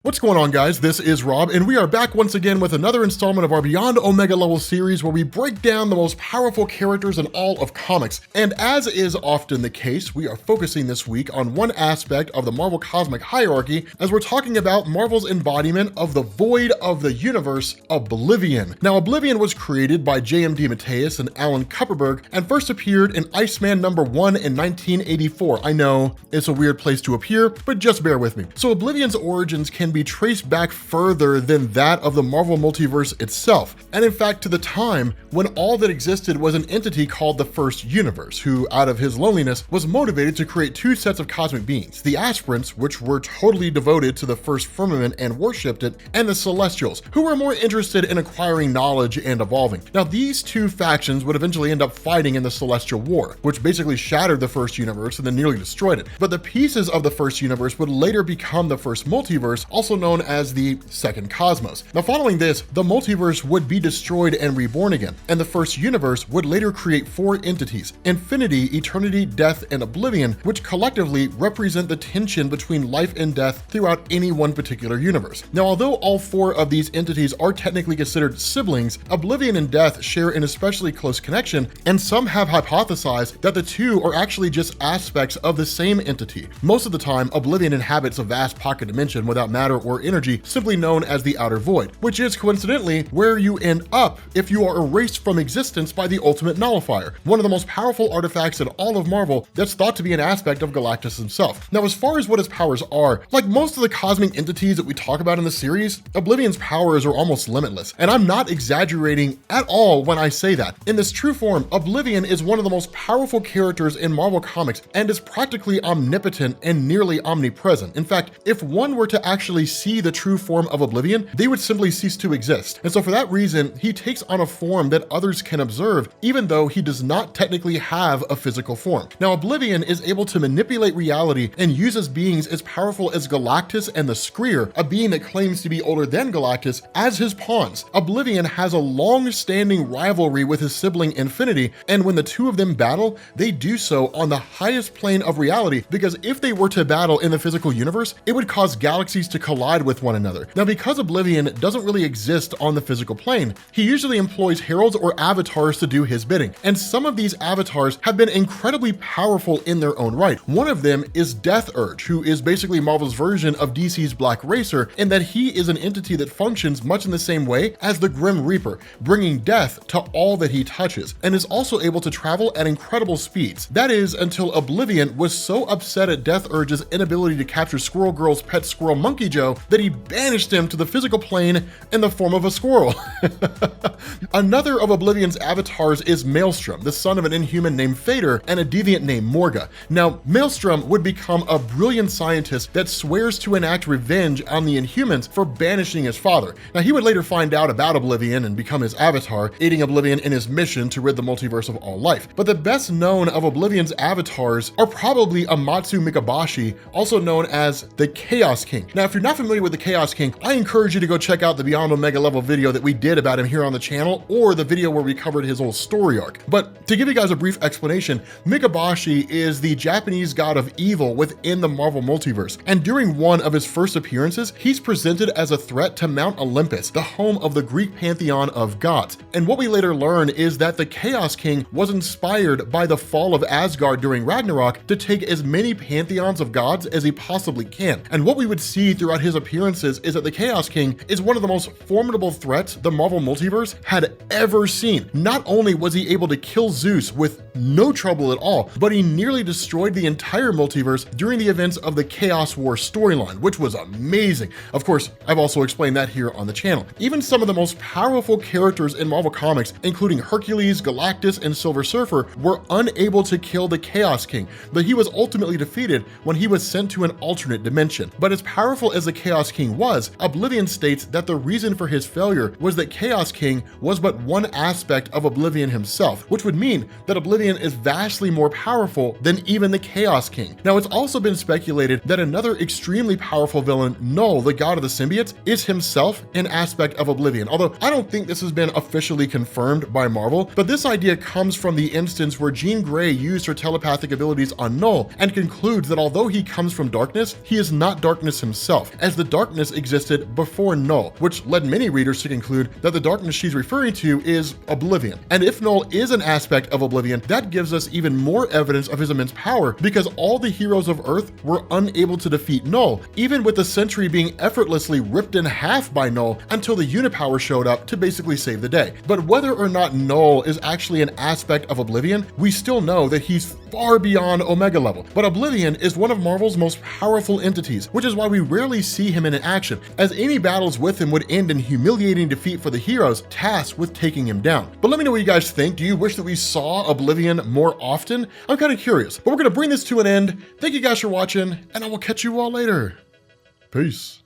What's going on, guys? This is Rob, and we are back once again with another installment of our Beyond Omega Level series where we break down the most powerful characters in all of comics. And as is often the case, we are focusing this week on one aspect of the Marvel cosmic hierarchy as we're talking about Marvel's embodiment of the void of the universe, Oblivion. Now, Oblivion was created by J.M. DeMatteis and Alan Kupperberg and first appeared in Iceman #1 in 1984. I know, it's a weird place to appear, but just bear with me. So Oblivion's origins can be traced back further than that of the Marvel Multiverse itself, and in fact to the time when all that existed was an entity called the First Universe, who out of his loneliness was motivated to create two sets of cosmic beings, the Aspirants, which were totally devoted to the first Firmament and worshipped it, and the Celestials, who were more interested in acquiring knowledge and evolving. Now these two factions would eventually end up fighting in the Celestial War, which basically shattered the First Universe and then nearly destroyed it. But the pieces of the First Universe would later become the First Multiverse, also known as the Second Cosmos. Now following this, the multiverse would be destroyed and reborn again, and the First Universe would later create four entities: Infinity, Eternity, Death, and Oblivion, which collectively represent the tension between life and death throughout any one particular universe. Now although all four of these entities are technically considered siblings, Oblivion and Death share an especially close connection, and some have hypothesized that the two are actually just aspects of the same entity. Most of the time, Oblivion inhabits a vast pocket dimension without matter or energy, simply known as the Outer Void, which is coincidentally where you end up if you are erased from existence by the Ultimate Nullifier, one of the most powerful artifacts in all of Marvel that's thought to be an aspect of Galactus himself. Now as far as what his powers are, like most of the cosmic entities that we talk about in the series, Oblivion's powers are almost limitless, and I'm not exaggerating at all when I say that. In this true form, Oblivion is one of the most powerful characters in Marvel Comics and is practically omnipotent and nearly omnipresent. In fact, if one were to actually see the true form of Oblivion, they would simply cease to exist. And so for that reason, he takes on a form that others can observe, even though he does not technically have a physical form. Now Oblivion is able to manipulate reality and uses beings as powerful as Galactus and the Screer, a being that claims to be older than Galactus, as his pawns. Oblivion has a long-standing rivalry with his sibling Infinity, and when the two of them battle, they do so on the highest plane of reality, because if they were to battle in the physical universe, it would cause galaxies to collide with one another. Now because Oblivion doesn't really exist on the physical plane, he usually employs heralds or avatars to do his bidding, and some of these avatars have been incredibly powerful in their own right. One of them is Deathurge, who is basically Marvel's version of DC's Black Racer, in that he is an entity that functions much in the same way as the Grim Reaper, bringing death to all that he touches, and is also able to travel at incredible speeds. That is, until Oblivion was so upset at Deathurge's inability to capture Squirrel Girl's pet squirrel Monkey Joe that he banished him to the physical plane in the form of a squirrel. Another of Oblivion's avatars is Maelstrom, the son of an inhuman named Fader and a deviant named Morga. Now, Maelstrom would become a brilliant scientist that swears to enact revenge on the Inhumans for banishing his father. Now, he would later find out about Oblivion and become his avatar, aiding Oblivion in his mission to rid the multiverse of all life. But the best known of Oblivion's avatars are probably Amatsu-Mikaboshi, also known as the Chaos King. Now, if you're not familiar with the Chaos King, I encourage you to go check out the Beyond Omega Level video that we did about him here on the channel, or the video where we covered his whole story arc. But to give you guys a brief explanation, Mikaboshi is the Japanese god of evil within the Marvel Multiverse, and during one of his first appearances, he's presented as a threat to Mount Olympus, the home of the Greek pantheon of gods. And what we later learn is that the Chaos King was inspired by the fall of Asgard during Ragnarok to take as many pantheons of gods as he possibly can. And what we would see throughout his appearances is that the Chaos King is one of the most formidable threats the Marvel Multiverse had ever seen. Not only was he able to kill Zeus with no trouble at all, but he nearly destroyed the entire multiverse during the events of the Chaos War storyline, which was amazing. Of course, I've also explained that here on the channel. Even some of the most powerful characters in Marvel Comics, including Hercules, Galactus, and Silver Surfer, were unable to kill the Chaos King, but he was ultimately defeated when he was sent to an alternate dimension. But as powerful as the Chaos King was, Oblivion states that the reason for his failure was that Chaos King was but one aspect of Oblivion himself, which would mean that Oblivion Oblivion is vastly more powerful than even the Chaos King. Now, it's also been speculated that another extremely powerful villain, Knull, the god of the symbiotes, is himself an aspect of Oblivion, although I don't think this has been officially confirmed by Marvel, but this idea comes from the instance where Jean Grey used her telepathic abilities on Knull and concludes that although he comes from darkness, he is not darkness himself, as the darkness existed before Knull, which led many readers to conclude that the darkness she's referring to is Oblivion. And if Knull is an aspect of Oblivion, that gives us even more evidence of his immense power, because all the heroes of Earth were unable to defeat Knull, even with the Sentry being effortlessly ripped in half by Knull until the Unipower showed up to basically save the day. But whether or not Knull is actually an aspect of Oblivion, we still know that he's far beyond Omega level. But Oblivion is one of Marvel's most powerful entities, which is why we rarely see him in action, as any battles with him would end in humiliating defeat for the heroes tasked with taking him down. But let me know what you guys think. Do you wish that we saw Oblivion more often? I'm kind of curious, but we're gonna bring this to an end. Thank you guys for watching, and I will catch you all later. Peace.